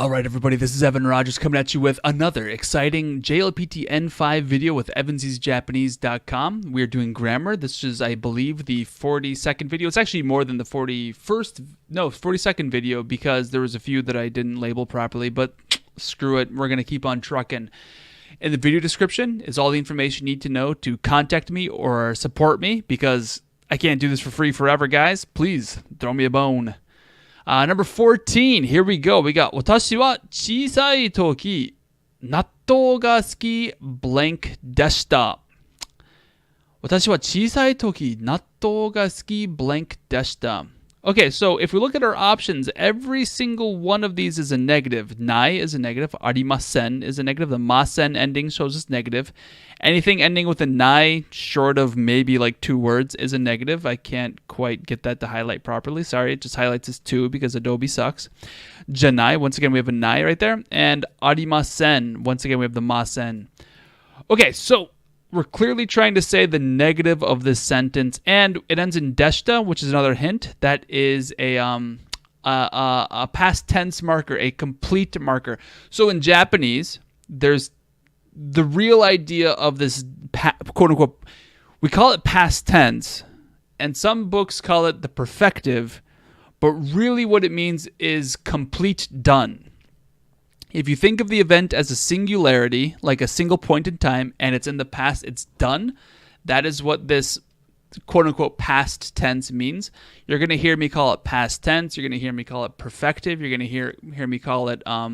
All right, everybody, this is Evan Rogers coming at you with another exciting JLPT N5 video with evansiesjapanese.com. We're doing grammar. This is, I believe, the 42nd video. It's actually more than the 42nd video because there was a few that I didn't label properly, but screw it. We're going to keep on trucking. In the video description is all the information you need to know to contact me or support me because I can't do this for free forever, guys. Please throw me a bone. Number 14, here we go. We got 私は小さい時納豆が好き blank でした。私は小さい時納豆が好き blank でした。Okay, so if we look at our options, every single one of these is a negative. Nai is a negative. Arimasen is a negative. The masen ending shows us negative. Anything ending with a nai, short of maybe like 2 words, is a negative. I can't quite get that to highlight properly. Sorry, it just highlights as 2 because Adobe sucks. Janai, once again, we have a nai right there. And arimasen, once again, we have the masen. Okay, so we're clearly trying to say the negative of this sentence, and it ends in deshita, which is another hint. That is a past tense marker, a complete marker. So in Japanese, there's the real idea of this quote unquote, we call it past tense, and some books call it the perfective, but really what it means is complete done. If you think of the event as a singularity, like a single point in time, and it's in the past, it's done, that is what this quote-unquote past tense means. You're going to hear me call it past tense. You're going to hear me call it perfective. You're going to hear me call it, what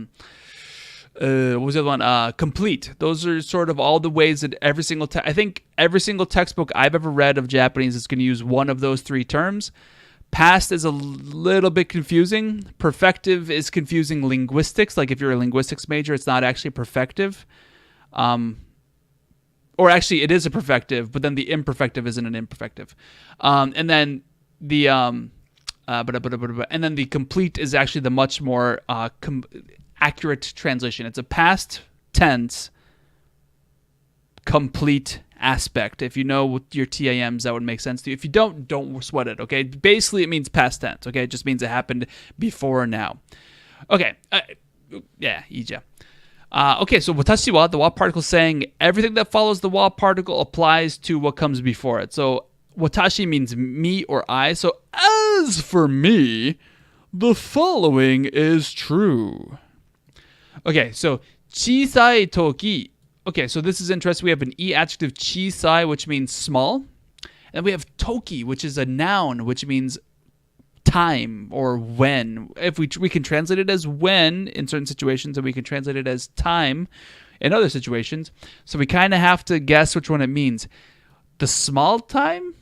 was the other one? Complete. Those are sort of all the ways that I think every single textbook I've ever read of Japanese is going to use one of those 3 terms. Past is a little bit confusing. Perfective is confusing linguistics. Like if you're a linguistics major, it's not actually perfective. Or actually, it is a perfective, but then the imperfective isn't an imperfective. And then the complete is actually the much more accurate translation. It's a past tense complete aspect. If you know your TAMs, that would make sense to you. If you don't sweat it, okay? Basically, it means past tense, okay? It just means it happened before or now. Okay, ija. Okay, so watashi wa, the wa particle saying everything that follows the wa particle applies to what comes before it. So watashi means me or I. So as for me, the following is true. Okay, so chisai toki. Okay, so this is interesting. We have an E adjective, chisai, which means small. And we have toki, which is a noun, which means time or when. If we can translate it as when in certain situations, and we can translate it as time in other situations. So we kind of have to guess which one it means. The small time?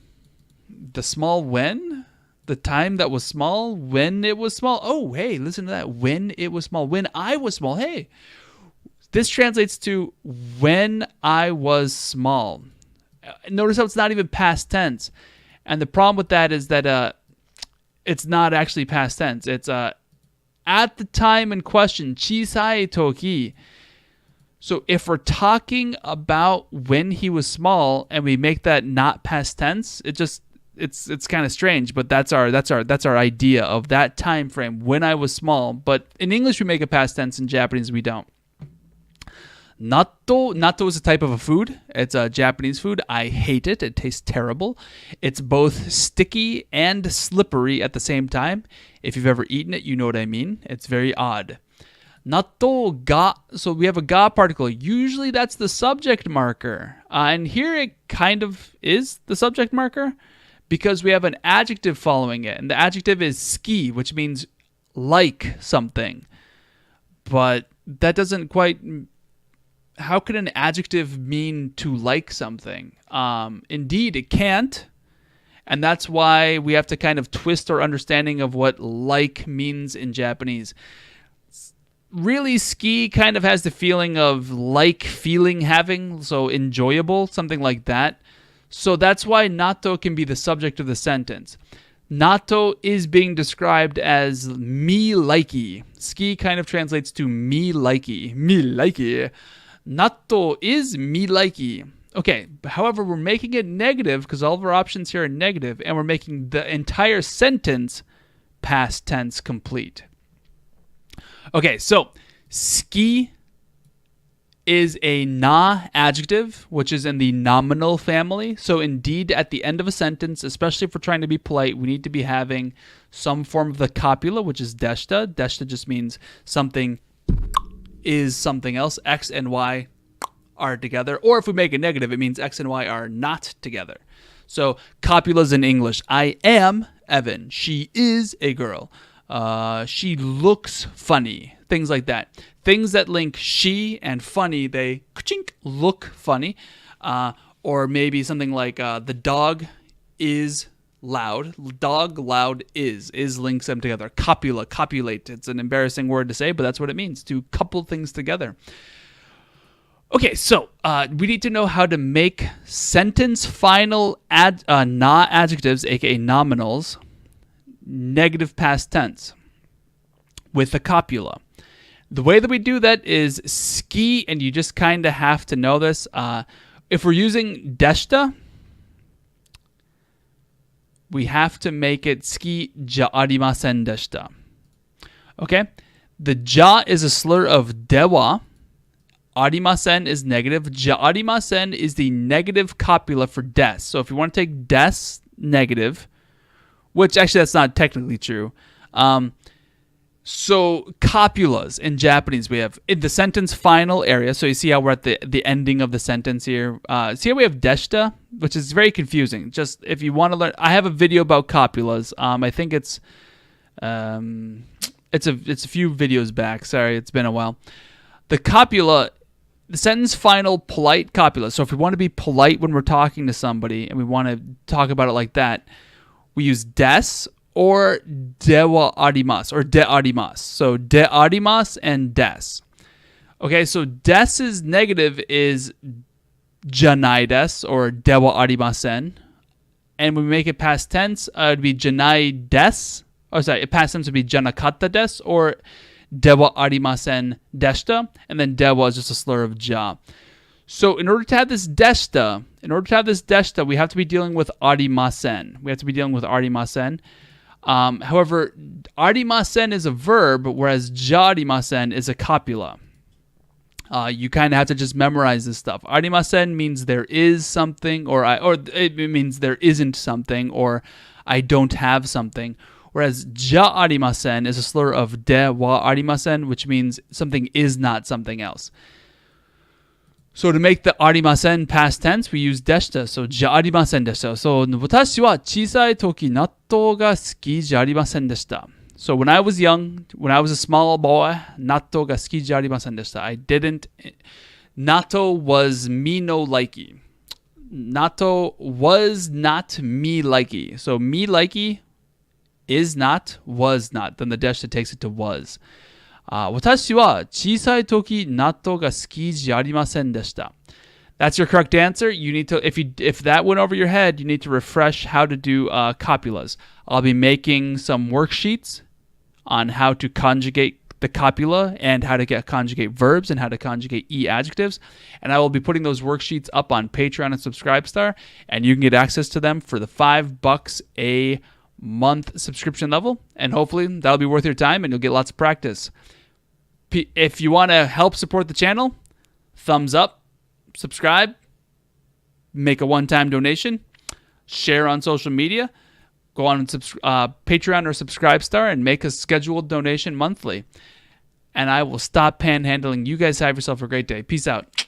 The small when? The time that was small? When it was small? Oh, hey, listen to that. When it was small. When I was small. Hey. This translates to when I was small. Notice how it's not even past tense. And the problem with that is that it's not actually past tense. It's at the time in question, chisai toki. So if we're talking about when he was small and we make that not past tense, it's kind of strange, but that's our idea of that time frame when I was small. But in English we make it past tense, in Japanese we don't. Natto is a type of a food. It's a Japanese food. I hate it. It tastes terrible. It's both sticky and slippery at the same time. If you've ever eaten it, you know what I mean. It's very odd. Natto ga. So we have a ga particle. Usually that's the subject marker. And here it kind of is the subject marker because we have an adjective following it. And the adjective is ski, which means like something. But that doesn't quite... How could an adjective mean to like something? Indeed, it can't. And that's why we have to kind of twist our understanding of what like means in Japanese. Really, ski kind of has the feeling of like feeling having, so enjoyable, something like that. So that's why natto can be the subject of the sentence. Natto is being described as me likey. Ski kind of translates to me likey. Me likey. Natto is me likey. Okay, however, we're making it negative because all of our options here are negative, and we're making the entire sentence past tense complete. Okay, so ski is a na adjective, which is in the nominal family. So indeed, at the end of a sentence, especially if we're trying to be polite, we need to be having some form of the copula, which is deshta. Deshta just means something is something else. X and Y are together. Or if we make it negative, it means X and Y are not together. So copulas in English. I am Evan. She is a girl. She looks funny. Things like that. Things that link she and funny, they look funny. Or maybe something like the dog is loud. Dog loud is. Is links them together. Copula, copulate. It's an embarrassing word to say, but that's what it means, to couple things together. Okay, so we need to know how to make sentence final na adjectives, aka nominals, negative past tense with a copula. The way that we do that is ski, and you just kind of have to know this. If we're using deshta, we have to make it ski ja arimasen deshita. Okay? The ja is a slur of dewa. Arimasen is negative. Ja arimasen is the negative copula for des. So if you want to take des negative, which actually that's not technically true. So copulas in Japanese, we have in the sentence final area. So you see how we're at the ending of the sentence here. See how we have deshta, which is very confusing. Just if you want to learn, I have a video about copulas. I think it's a few videos back. Sorry, it's been a while. The copula, the sentence final polite copula. So if we want to be polite when we're talking to somebody and we want to talk about it like that, we use des or dewa arimasu or de arimasu. So de arimasu and des. Okay, so des's negative is janai des or dewa arimasen. And when we make it past tense, it would be janai des. Oh, sorry, past tense would be janakatta des or dewa arimasen deshita. And then dewa is just a slur of ja. So in order to have this deshita, we have to be dealing with arimasen. However, arimasen is a verb, whereas ja arimasen is a copula. You kind of have to just memorize this stuff. Arimasen means there is something, or it means there isn't something, or I don't have something. Whereas ja arimasen is a slur of de wa arimasen, which means something is not something else. So to make the arimasen past tense, we use deshita. So ja arimasen deshita. So 私は小さい時納豆が好きじゃありませんでした. So when I was young, when I was a small boy, 納豆が好きじゃありませんでした. I didn't. Natto was me no likey. Natto was not me likey. So me likey is not, was not. Then the deshita takes it to was. 私は小さい時納豆が好きじゃありませんでした. That's your correct answer. You need to, if that went over your head, you need to refresh how to do copulas. I'll be making some worksheets on how to conjugate the copula and how to conjugate verbs and how to conjugate adjectives. And I will be putting those worksheets up on Patreon and Subscribestar, and you can get access to them for the $5 a month subscription level. And hopefully that'll be worth your time and you'll get lots of practice. If you want to help support the channel, thumbs up, subscribe, make a one-time donation, share on social media, go on Patreon or Subscribestar and make a scheduled donation monthly. And I will stop panhandling. You guys have yourself a great day. Peace out.